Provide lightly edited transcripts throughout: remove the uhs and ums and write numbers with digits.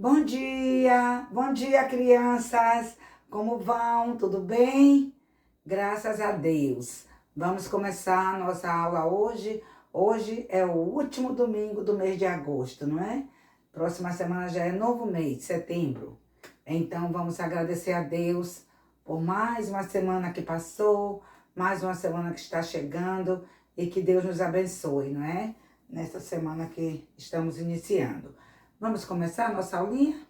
Bom dia, crianças. Como vão? Tudo bem? Graças a Deus. Vamos começar a nossa aula hoje. Hoje é o último domingo do mês de agosto, não é? Próxima semana já é novo mês, setembro. Então vamos agradecer a Deus por mais uma semana que passou, mais uma semana que está chegando e que Deus nos abençoe, não é? Nessa semana que estamos iniciando. Vamos começar a nossa aulinha?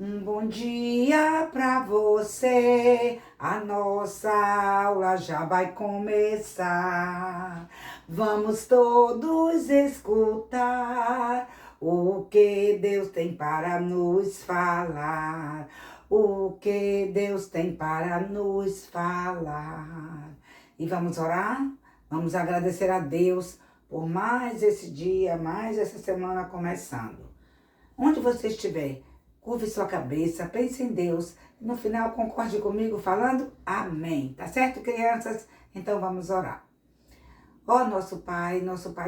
Um bom dia pra você, a nossa aula já vai começar. Vamos todos escutar o que Deus tem para nos falar. O que Deus tem para nos falar. E vamos orar? Vamos agradecer a Deus por mais esse dia, mais essa semana começando. Onde você estiver, curve sua cabeça, pense em Deus. E no final, concorde comigo falando amém. Tá certo, crianças? Então vamos orar. Ó nosso Pai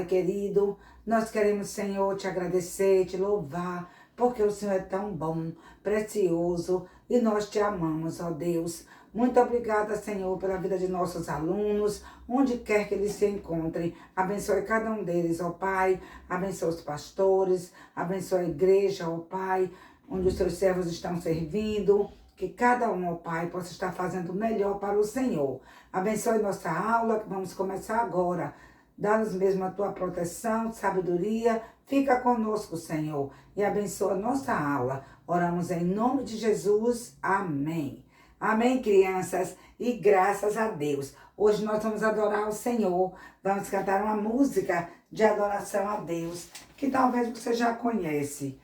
querido, nós queremos, Senhor, te agradecer, te louvar, porque o Senhor é tão bom, precioso e nós te amamos, ó Deus. Muito obrigada, Senhor, pela vida de nossos alunos, onde quer que eles se encontrem. Abençoe cada um deles, ó Pai. Abençoe os pastores, abençoe a igreja, ó Pai, onde os seus servos estão servindo. Que cada um, ó Pai, possa estar fazendo o melhor para o Senhor. Abençoe nossa aula, que vamos começar agora. Dá-nos mesmo a tua proteção, sabedoria. Fica conosco, Senhor, e abençoa a nossa aula. Oramos em nome de Jesus. Amém. Amém, crianças, e graças a Deus. Hoje nós vamos adorar o Senhor. Vamos cantar uma música de adoração a Deus, que talvez você já conhece.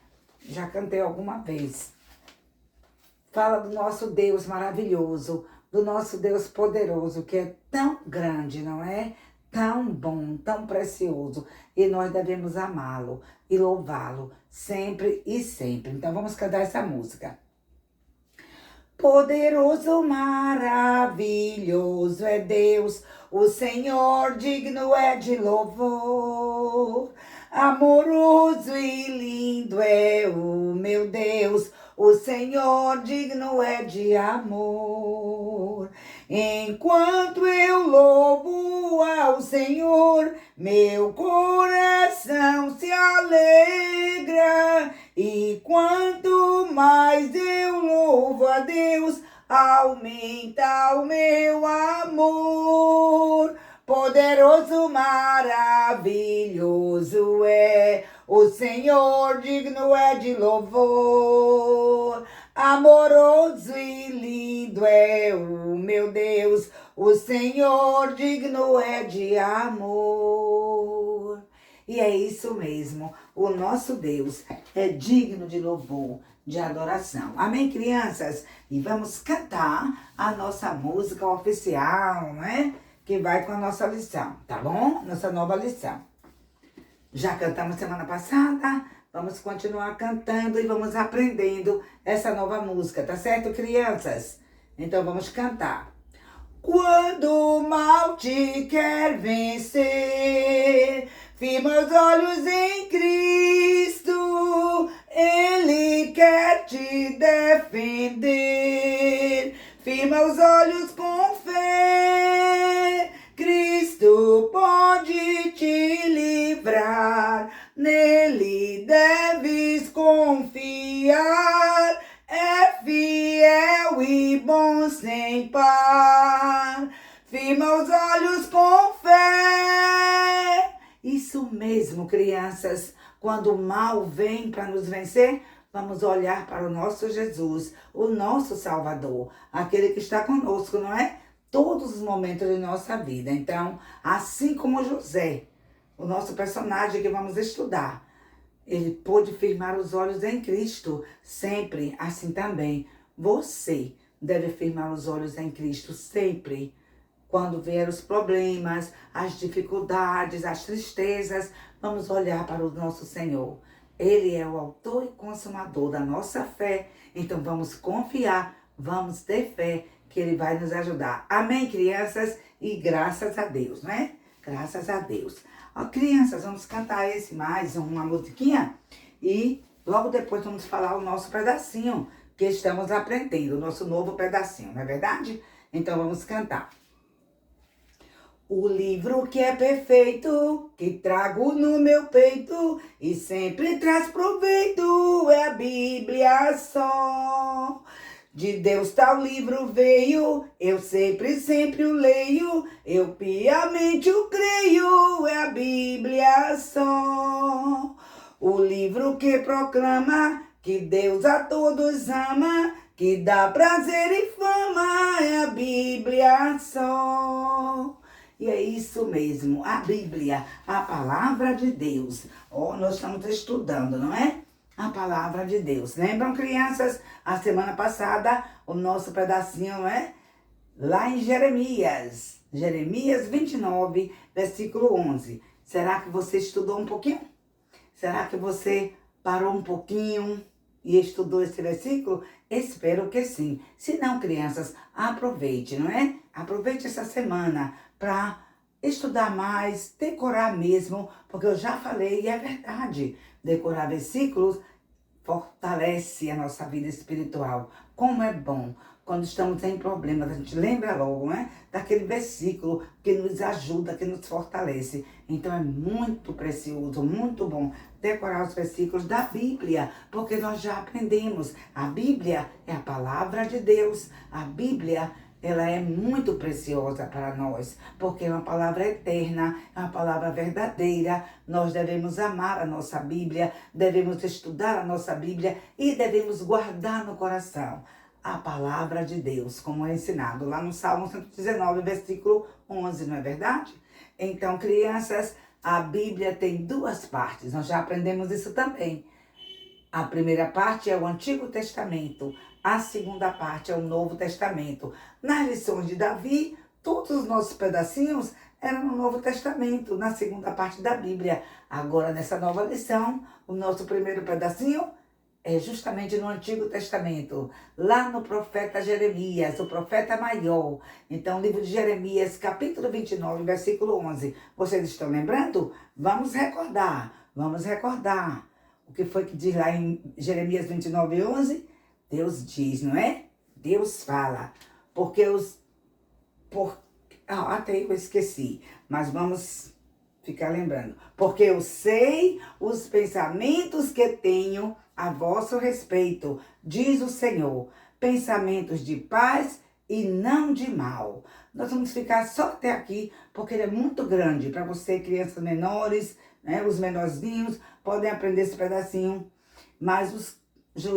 Já cantei alguma vez. Fala do nosso Deus maravilhoso, do nosso Deus poderoso, que é tão grande, não é? Tão bom, tão precioso. E nós devemos amá-lo e louvá-lo sempre e sempre. Então vamos cantar essa música. Poderoso, maravilhoso é Deus, o Senhor digno é de louvor. Amoroso e lindo é o meu Deus, o Senhor digno é de amor. Enquanto eu louvo ao Senhor, meu coração se alegra. E quanto mais eu louvo a Deus, aumenta o meu amor. Poderoso, maravilhoso é o Senhor, digno é de louvor. Amoroso e lindo é o meu Deus, o Senhor digno é de amor. E é isso mesmo, o nosso Deus é digno de louvor, de adoração. Amém, crianças? E vamos cantar a nossa música oficial, né? Que vai com a nossa lição, tá bom? Nossa nova lição. Já cantamos semana passada, vamos continuar cantando e vamos aprendendo essa nova música, tá certo, crianças? Então vamos cantar. Quando o mal te quer vencer, firma os olhos em Cristo, Ele quer te defender. Firma os olhos com fé, Cristo pode te livrar, nele deves confiar. É fiel e bom sem par, firma os olhos com fé. Isso mesmo, crianças, quando o mal vem para nos vencer, vamos olhar para o nosso Jesus, o nosso Salvador, aquele que está conosco, não é? Todos os momentos de nossa vida. Então, assim como José, o nosso personagem que vamos estudar, ele pôde firmar os olhos em Cristo, sempre. Assim também, você deve firmar os olhos em Cristo sempre. Quando vier os problemas, as dificuldades, as tristezas, vamos olhar para o nosso Senhor. Ele é o autor e consumador da nossa fé. Então vamos confiar, vamos ter fé que Ele vai nos ajudar. Amém, crianças? E graças a Deus, né? Graças a Deus. Ó, crianças, vamos cantar mais uma musiquinha e Logo depois vamos falar o nosso pedacinho que estamos aprendendo, o nosso novo pedacinho, não é verdade? Então vamos cantar. O livro que é perfeito, que trago no meu peito e sempre traz proveito, é a Bíblia só. De Deus tal livro veio, eu sempre o leio, eu piamente o creio, é a Bíblia só. O livro que proclama que Deus a todos ama, que dá prazer e fama, é a Bíblia só. E é isso mesmo, a Bíblia, a palavra de Deus. Nós estamos estudando, não é? A palavra de Deus. Lembram, crianças? A semana passada, o nosso pedacinho, não é? Lá em Jeremias 29, versículo 11. Será que você estudou um pouquinho? Será que você parou um pouquinho e estudou esse versículo? Espero que sim. Se não, crianças, aproveite, não é? Aproveite essa semana para estudar mais, decorar mesmo, porque eu já falei e é verdade. Decorar versículos fortalece a nossa vida espiritual. Como é bom quando estamos em problemas, a gente lembra logo, né? Daquele versículo que nos ajuda, que nos fortalece. Então é muito precioso, muito bom decorar os versículos da Bíblia, porque nós já aprendemos. A Bíblia é a palavra de Deus. A Bíblia, ela é muito preciosa para nós, porque é uma palavra eterna, é uma palavra verdadeira. Nós devemos amar a nossa Bíblia, devemos estudar a nossa Bíblia e devemos guardar no coração a palavra de Deus, como é ensinado lá no Salmo 119, versículo 11, não é verdade? Então, crianças, a Bíblia tem duas partes, nós já aprendemos isso também. A primeira parte é o Antigo Testamento, a segunda parte é o Novo Testamento. Nas lições de Davi, todos os nossos pedacinhos eram no Novo Testamento, na segunda parte da Bíblia. Agora, nessa nova lição, o nosso primeiro pedacinho é justamente no Antigo Testamento, lá no profeta Jeremias, o profeta maior. Então, livro de Jeremias, capítulo 29, versículo 11. Vocês estão lembrando? Vamos recordar. O que foi que diz lá em Jeremias 29, 11? Deus diz, não é? Deus fala. Até eu esqueci, mas vamos ficar lembrando. Porque eu sei os pensamentos que tenho a vosso respeito, diz o Senhor, pensamentos de paz e não de mal. Nós vamos ficar só até aqui, porque ele é muito grande para você, crianças menores, né? Os menorzinhos podem aprender esse pedacinho, mas os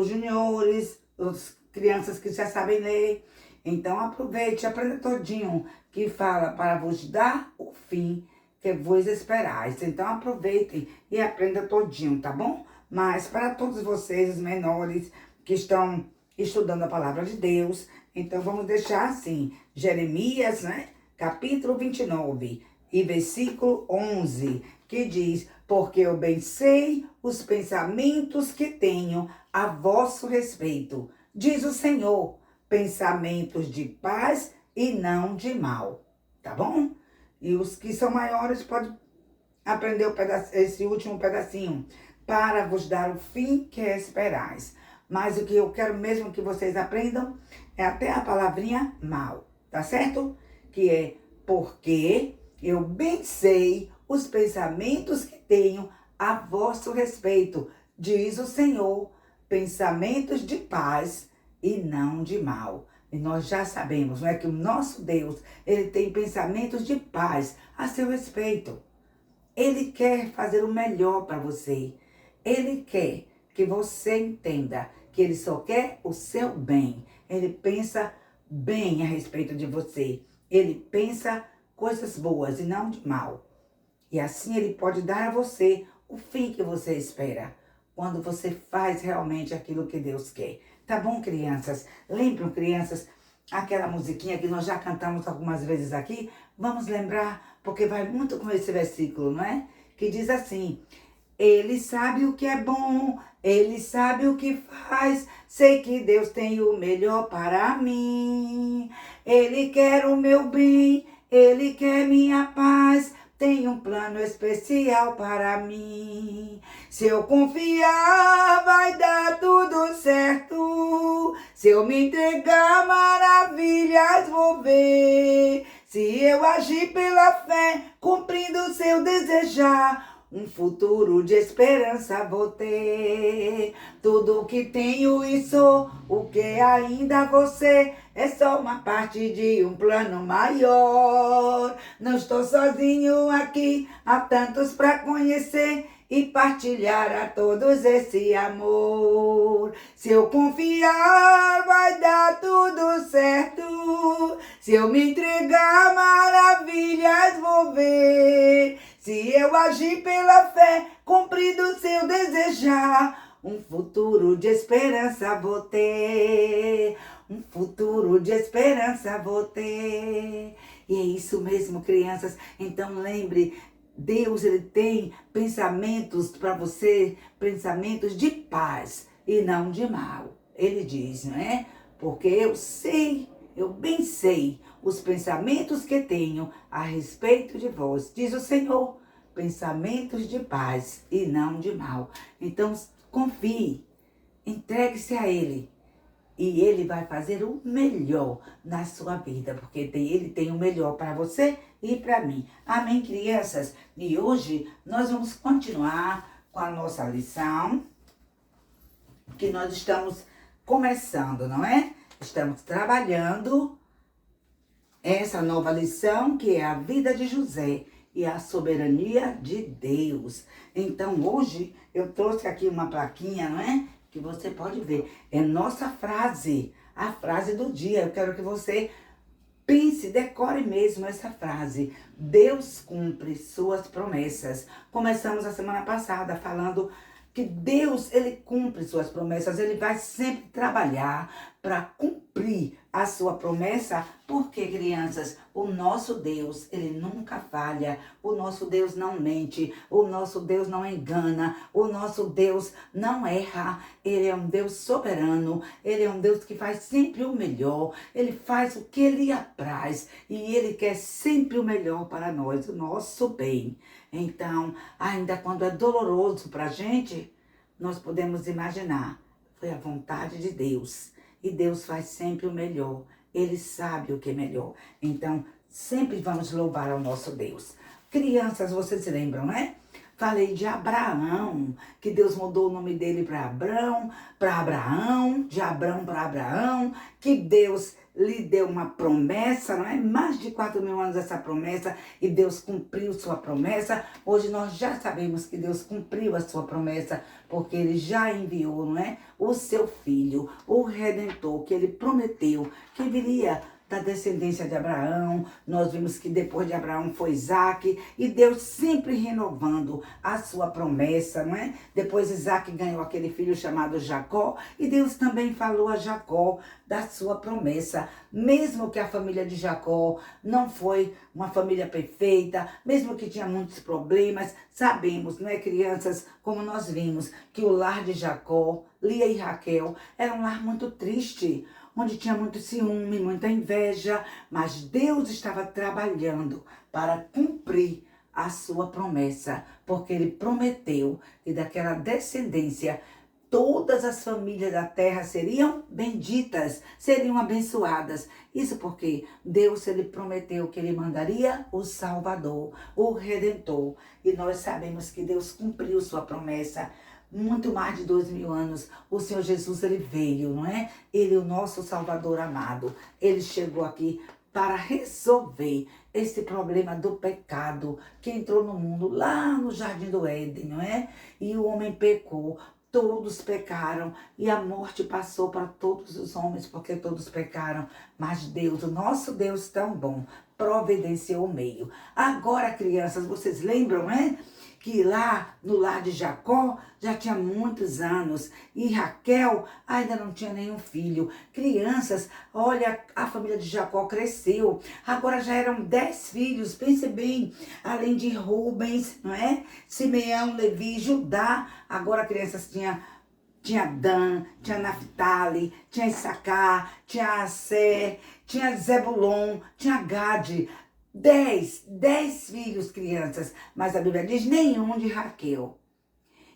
juniores, as crianças que já sabem ler, então aproveite, aprenda todinho, que fala para vos dar o fim que vos esperais. Então aproveitem e aprenda todinho, tá bom? Mas para todos vocês, os menores, que estão estudando a palavra de Deus, então vamos deixar assim, Jeremias, né? Capítulo 29 e versículo 11, que diz: porque eu bem sei os pensamentos que tenho a vosso respeito, diz o Senhor, pensamentos de paz e não de mal, tá bom? E os que são maiores podem aprender esse último pedacinho, para vos dar o fim que esperais. Mas o que eu quero mesmo que vocês aprendam é até a palavrinha mal, tá certo? Que é porque eu bem sei os pensamentos que tenho a vosso respeito, diz o Senhor, pensamentos de paz e não de mal. E nós já sabemos, não é, que o nosso Deus, ele tem pensamentos de paz a seu respeito. Ele quer fazer o melhor para você. Ele quer que você entenda que ele só quer o seu bem. Ele pensa bem a respeito de você. Ele pensa coisas boas e não de mal. E assim ele pode dar a você o fim que você espera, quando você faz realmente aquilo que Deus quer. Tá bom, crianças? Lembram, crianças, aquela musiquinha que nós já cantamos algumas vezes aqui? Vamos lembrar, porque vai muito com esse versículo, não é? Que diz assim: ele sabe o que é bom, ele sabe o que faz, sei que Deus tem o melhor para mim. Ele quer o meu bem, ele quer minha paz, tem um plano especial para mim. Se eu confiar, vai dar tudo certo. Se eu me entregar, maravilhas vou ver. Se eu agir pela fé, cumprindo seu desejar, um futuro de esperança vou ter. Tudo que tenho e sou, o que ainda vou ser, é só uma parte de um plano maior. Não estou sozinho aqui, há tantos para conhecer e partilhar a todos esse amor. Se eu confiar, vai dar tudo certo. Se eu me entregar, maravilhas vou ver. Se eu agir pela fé, cumprindo seu desejar, um futuro de esperança vou ter. Um futuro de esperança vou ter. E é isso mesmo, crianças. Então lembre, Deus, ele tem pensamentos para você, pensamentos de paz e não de mal. Ele diz, não é? Porque eu sei, eu bem sei os pensamentos que tenho a respeito de vós, diz o Senhor, pensamentos de paz e não de mal. Então confie, entregue-se a Ele. E Ele vai fazer o melhor na sua vida, porque Ele tem o melhor para você e para mim. Amém, crianças? E hoje nós vamos continuar com a nossa lição, que nós estamos começando, não é? Estamos trabalhando essa nova lição, que é a vida de José e a soberania de Deus. Então, hoje eu trouxe aqui uma plaquinha, não é? Que você pode ver, é nossa frase, a frase do dia. Eu quero que você pense, decore mesmo essa frase. Deus cumpre suas promessas. Começamos a semana passada falando que Deus, ele cumpre suas promessas. Ele vai sempre trabalhar para cumprir a sua promessa. Porque, crianças, o nosso Deus, ele nunca falha. O nosso Deus não mente. O nosso Deus não engana. O nosso Deus não erra. Ele é um Deus soberano. Ele é um Deus que faz sempre o melhor. Ele faz o que ele apraz. E ele quer sempre o melhor para nós, o nosso bem. Então, ainda quando é doloroso para a gente, nós podemos imaginar, foi a vontade de Deus. E Deus faz sempre o melhor. Ele sabe o que é melhor. Então, sempre vamos louvar ao nosso Deus. Crianças, vocês se lembram, né? Falei de Abraão, que Deus mudou o nome dele para Abraão, de Abrão para Abraão, que Deus lhe deu uma promessa, não é? Mais de 4.000 anos essa promessa, e Deus cumpriu sua promessa. Hoje nós já sabemos que Deus cumpriu a sua promessa, porque ele já enviou, não é? O seu filho, o Redentor, que ele prometeu que viria da descendência de Abraão. Nós vimos que depois de Abraão foi Isaac, e Deus sempre renovando a sua promessa, não é? Depois Isaac ganhou aquele filho chamado Jacó, e Deus também falou a Jacó da sua promessa. Mesmo que a família de Jacó não foi uma família perfeita, mesmo que tinha muitos problemas, sabemos, não é, crianças, como nós vimos, que o lar de Jacó, Lia e Raquel, era um lar muito triste, onde tinha muito ciúme, muita inveja, mas Deus estava trabalhando para cumprir a sua promessa, porque ele prometeu que daquela descendência todas as famílias da terra seriam benditas, seriam abençoadas. Isso porque Deus, ele prometeu que ele mandaria o Salvador, o Redentor. E nós sabemos que Deus cumpriu sua promessa. Muito mais de 2.000 anos, o Senhor Jesus, ele veio, não é? Ele, o nosso Salvador amado, ele chegou aqui para resolver esse problema do pecado que entrou no mundo lá no Jardim do Éden, não é? E o homem pecou, todos pecaram e a morte passou para todos os homens, porque todos pecaram. Mas Deus, o nosso Deus tão bom, providenciou o meio. Agora, crianças, vocês lembram, né? Que lá no lar de Jacó já tinha muitos anos e Raquel ainda não tinha nenhum filho. Crianças, olha, a família de Jacó cresceu. Agora já eram 10 filhos, pense bem, além de Rubens, não é? Simeão, Levi, Judá. Agora, crianças, tinha Dan, tinha Naphtali, tinha Issacar, tinha Asser, tinha Zebulon, tinha Gade. dez filhos, crianças, mas a Bíblia diz nenhum de Raquel.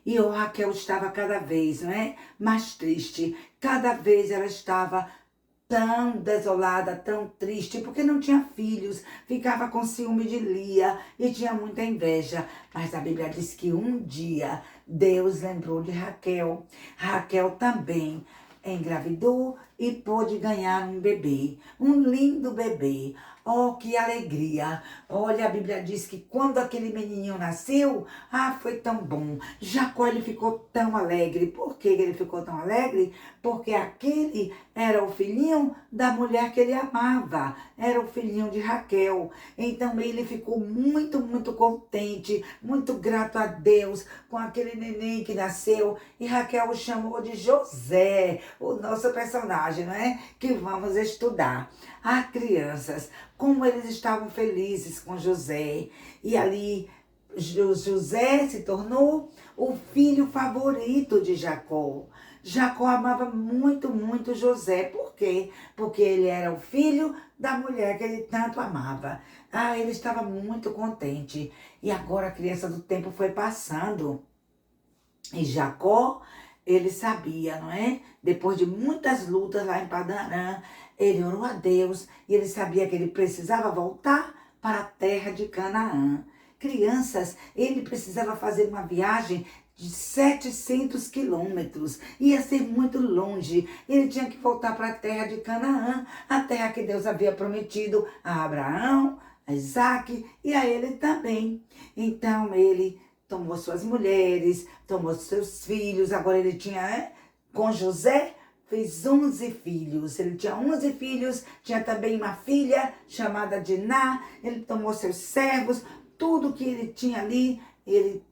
E Raquel estava cada vez, não é, mais triste. Cada vez ela estava tão desolada, tão triste, porque não tinha filhos, ficava com ciúme de Lia e tinha muita inveja. Mas a Bíblia diz que um dia Deus lembrou de Raquel. Raquel também engravidou e pôde ganhar um bebê, um lindo bebê. Oh, que alegria! Olha, a Bíblia diz que quando aquele menininho nasceu, foi tão bom. Jacó, ele ficou tão alegre. Por que ele ficou tão alegre? Porque aquele era o filhinho da mulher que ele amava. Era o filhinho de Raquel. Então ele ficou muito, muito contente, muito grato a Deus com aquele neném que nasceu. E Raquel o chamou de José, o nosso personagem, não é? Que vamos estudar. Crianças, como eles estavam felizes com José. E ali José se tornou o filho favorito de Jacó. Jacó amava muito, muito José. Por quê? Porque ele era o filho da mulher que ele tanto amava. Ele estava muito contente. E agora a criança do tempo foi passando. E Jacó, ele sabia, não é? Depois de muitas lutas lá em Padan Aram, ele orou a Deus e ele sabia que ele precisava voltar para a terra de Canaã. Crianças, ele precisava fazer uma viagem de 700 quilômetros. Ia ser muito longe. Ele tinha que voltar para a terra de Canaã, a terra que Deus havia prometido a Abraão, a Isaac e a ele também. Então ele tomou suas mulheres, tomou seus filhos. Agora ele tinha, com José, fez 11 filhos. Ele tinha 11 filhos, tinha também uma filha chamada Diná. Ele tomou seus servos, tudo que ele tinha ali, ele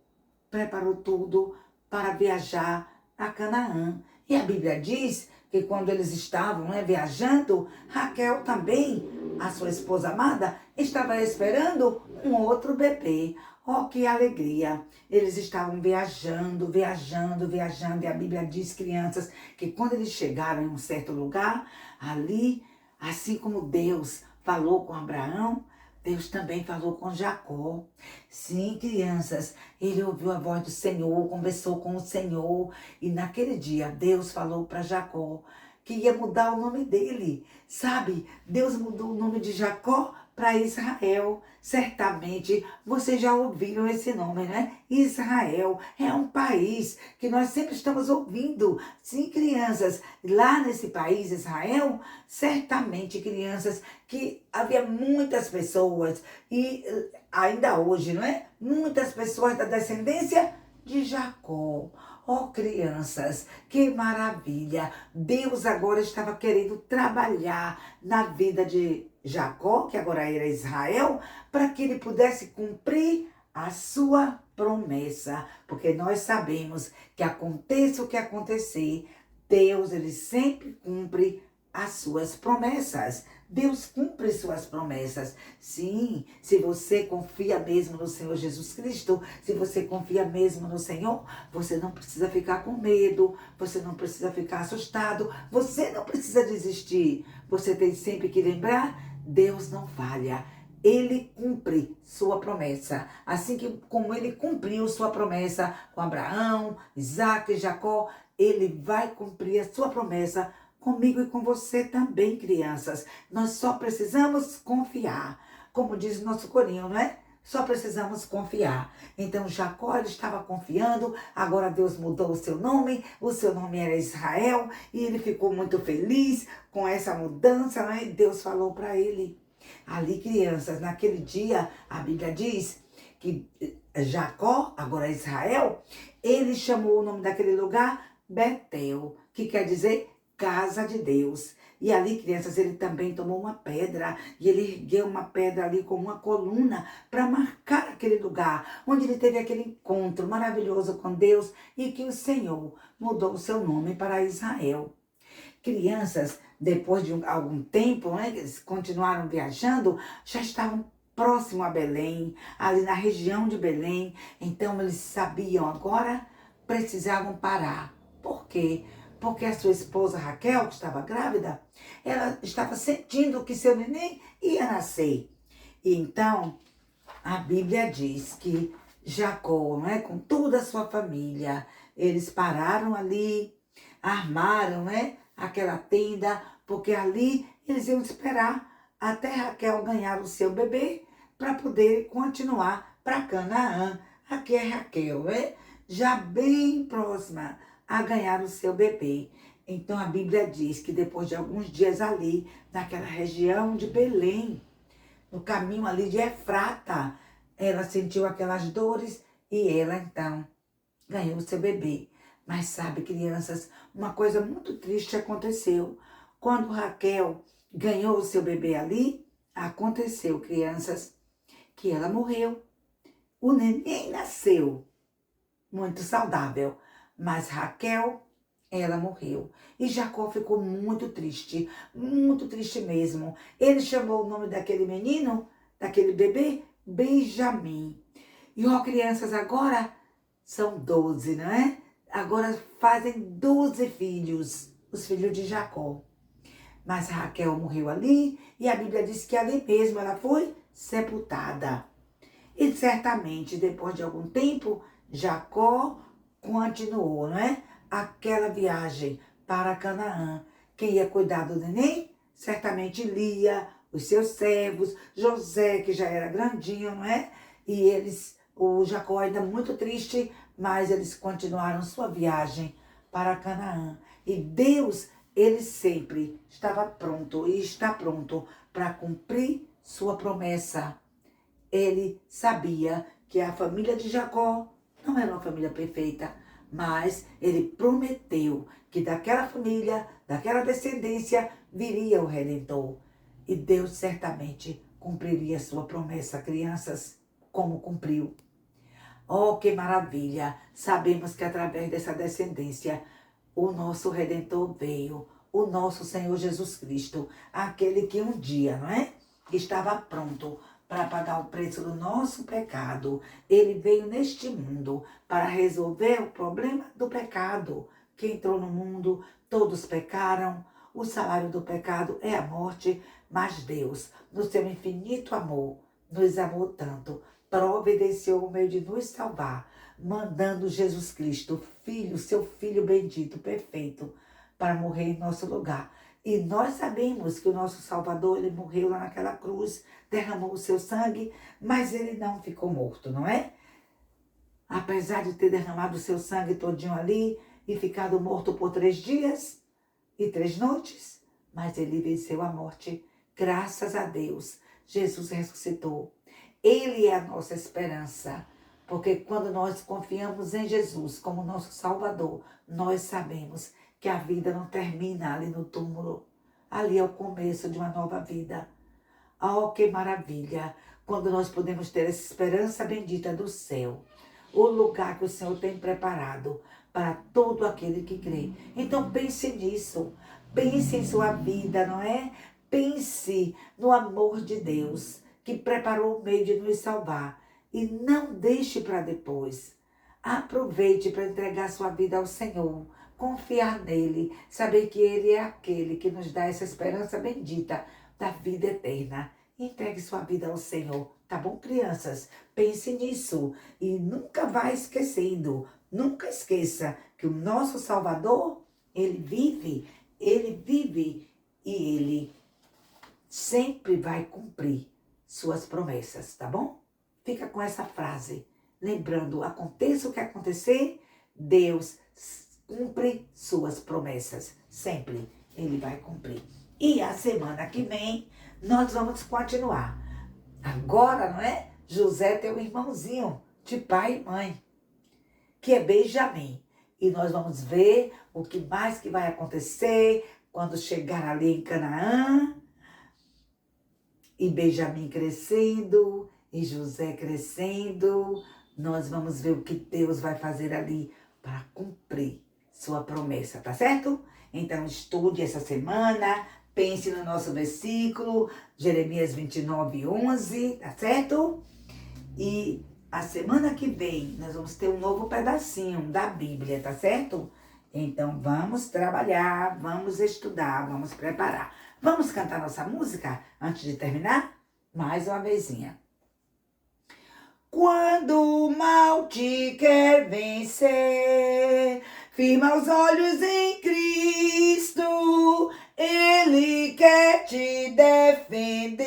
preparou tudo para viajar a Canaã. E a Bíblia diz que quando eles estavam viajando, Raquel também, a sua esposa amada, estava esperando um outro bebê. Oh, que alegria! Eles estavam viajando, viajando, viajando. E a Bíblia diz, crianças, que quando eles chegaram em um certo lugar, ali, assim como Deus falou com Abraão, Deus também falou com Jacó. Sim, crianças, ele ouviu a voz do Senhor, conversou com o Senhor. E naquele dia, Deus falou para Jacó que ia mudar o nome dele. Sabe, Deus mudou o nome de Jacó para Israel. Certamente vocês já ouviram esse nome, né? Israel é um país que nós sempre estamos ouvindo. Sim, crianças, lá nesse país, Israel, certamente, crianças, que havia muitas pessoas, e ainda hoje, não é? Muitas pessoas da descendência de Jacó. Oh, crianças, que maravilha! Deus agora estava querendo trabalhar na vida de Jacó, que agora era Israel, para que ele pudesse cumprir a sua promessa. Porque nós sabemos que aconteça o que acontecer, Deus, ele sempre cumpre as suas promessas. Deus cumpre suas promessas. Sim, se você confia mesmo no Senhor Jesus Cristo, se você confia mesmo no Senhor, você não precisa ficar com medo, você não precisa ficar assustado, você não precisa desistir. Você tem sempre que lembrar, Deus não falha. Ele cumpre sua promessa. Assim que como ele cumpriu sua promessa com Abraão, Isaac e Jacó, ele vai cumprir a sua promessa comigo e com você também, crianças. Nós só precisamos confiar. Como diz o nosso corinho, não é? Só precisamos confiar. Então Jacó, ele estava confiando, agora Deus mudou o seu nome era Israel, e ele ficou muito feliz com essa mudança, né? E Deus falou para ele. Ali, crianças, naquele dia, a Bíblia diz que Jacó, agora Israel, ele chamou o nome daquele lugar Betel, que quer dizer casa de Deus. E ali, crianças, ele também tomou uma pedra e ele ergueu uma pedra ali como uma coluna para marcar aquele lugar onde ele teve aquele encontro maravilhoso com Deus e que o Senhor mudou o seu nome para Israel. Crianças, depois de algum tempo, né, eles continuaram viajando, já estavam próximo a Belém, ali na região de Belém. Então eles sabiam agora, precisavam parar. Por quê? Porque a sua esposa Raquel, que estava grávida, ela estava sentindo que seu neném ia nascer. E então, a Bíblia diz que Jacó, não é, com toda a sua família, eles pararam ali, armaram, né, aquela tenda, porque ali eles iam esperar até Raquel ganhar o seu bebê para poder continuar para Canaã. Aqui é Raquel, né? Já bem próxima a ganhar o seu bebê. Então a Bíblia diz que depois de alguns dias ali, naquela região de Belém, no caminho ali de Efrata, ela sentiu aquelas dores e ela então ganhou o seu bebê. Mas sabe, crianças, uma coisa muito triste aconteceu. Quando Raquel ganhou o seu bebê ali, aconteceu, crianças, que ela morreu. O neném nasceu muito saudável, mas Raquel, ela morreu. E Jacó ficou muito triste mesmo. Ele chamou o nome daquele menino, daquele bebê, Benjamim. E ó, crianças, agora são 12, não é? Agora fazem 12 filhos, os filhos de Jacó. Mas Raquel morreu ali e a Bíblia diz que ali mesmo ela foi sepultada. E certamente, depois de algum tempo, Jacó continuou, não é? Aquela viagem para Canaã. Quem ia cuidar do neném? Certamente Lia, os seus servos, José, que já era grandinho, não é? E eles, o Jacó ainda muito triste, mas eles continuaram sua viagem para Canaã. E Deus, ele sempre estava pronto e está pronto para cumprir sua promessa. Ele sabia que a família de Jacó não era uma família perfeita, mas ele prometeu que daquela família, daquela descendência, viria o Redentor. E Deus certamente cumpriria sua promessa, crianças, como cumpriu. Oh, que maravilha! Sabemos que através dessa descendência, o nosso Redentor veio, o nosso Senhor Jesus Cristo, aquele que um dia, não é? Estava pronto para pagar o preço do nosso pecado. Ele veio neste mundo para resolver o problema do pecado que entrou no mundo. Todos pecaram. O salário do pecado é a morte, mas Deus, no seu infinito amor, nos amou tanto, providenciou o meio de nos salvar, mandando Jesus Cristo, Filho, seu Filho bendito, perfeito, para morrer em nosso lugar. E nós sabemos que o nosso Salvador, ele morreu lá naquela cruz, derramou o seu sangue, mas ele não ficou morto, não é? Apesar de ter derramado o seu sangue todinho ali e ficado morto por 3 dias e 3 noites, mas ele venceu a morte, graças a Deus. Jesus ressuscitou. Ele é a nossa esperança, porque quando nós confiamos em Jesus como nosso Salvador, nós sabemos que a vida não termina ali no túmulo. Ali é o começo de uma nova vida. Oh, que maravilha! Quando nós podemos ter essa esperança bendita do céu. O lugar que o Senhor tem preparado para todo aquele que crê. Então pense nisso. Pense em sua vida, não é? Pense no amor de Deus, que preparou o meio de nos salvar. E não deixe para depois. Aproveite para entregar sua vida ao Senhor. Confiar nele, saber que ele é aquele que nos dá essa esperança bendita da vida eterna. Entregue sua vida ao Senhor, tá bom, crianças? Pense nisso e nunca vá esquecendo, nunca esqueça que o nosso Salvador, ele vive e ele sempre vai cumprir suas promessas, tá bom? Fica com essa frase, lembrando, aconteça o que acontecer, Deus cumpre suas promessas. Sempre ele vai cumprir. E a semana que vem nós vamos continuar. Agora, não é? José tem um irmãozinho de pai e mãe, que é Benjamim. E nós vamos ver o que mais que vai acontecer quando chegar ali em Canaã. E Benjamim crescendo, e José crescendo. Nós vamos ver o que Deus vai fazer ali para cumprir sua promessa, tá certo? Então estude essa semana, pense no nosso versículo, Jeremias 29:11, tá certo? E a semana que vem nós vamos ter um novo pedacinho da Bíblia, tá certo? Então vamos trabalhar, vamos estudar, vamos preparar. Vamos cantar nossa música antes de terminar? Mais uma vezinha. Quando o mal te quer vencer, firma os olhos em Cristo, Ele quer te defender.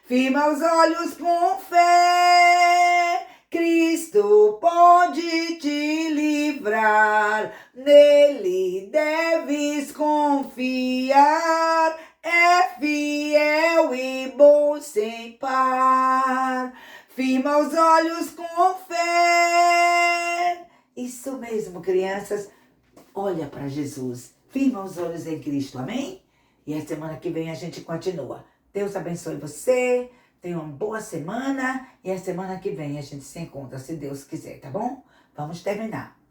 Firma os olhos com fé, Cristo pode te livrar, nele deves confiar, é fiel e bom sem par. Firma os olhos com fé. Isso mesmo, crianças. Olha para Jesus. Firma os olhos em Cristo, amém? E a semana que vem a gente continua. Deus abençoe você. Tenha uma boa semana. E a semana que vem a gente se encontra, se Deus quiser, tá bom? Vamos terminar.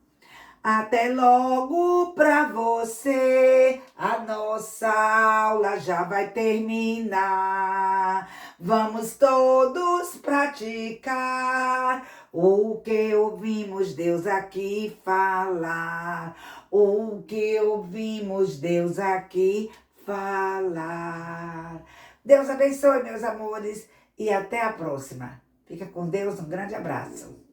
Até logo pra você, a nossa aula já vai terminar. Vamos todos praticar o que ouvimos Deus aqui falar. O que ouvimos Deus aqui falar. Deus abençoe, meus amores, e até a próxima. Fica com Deus, um grande abraço.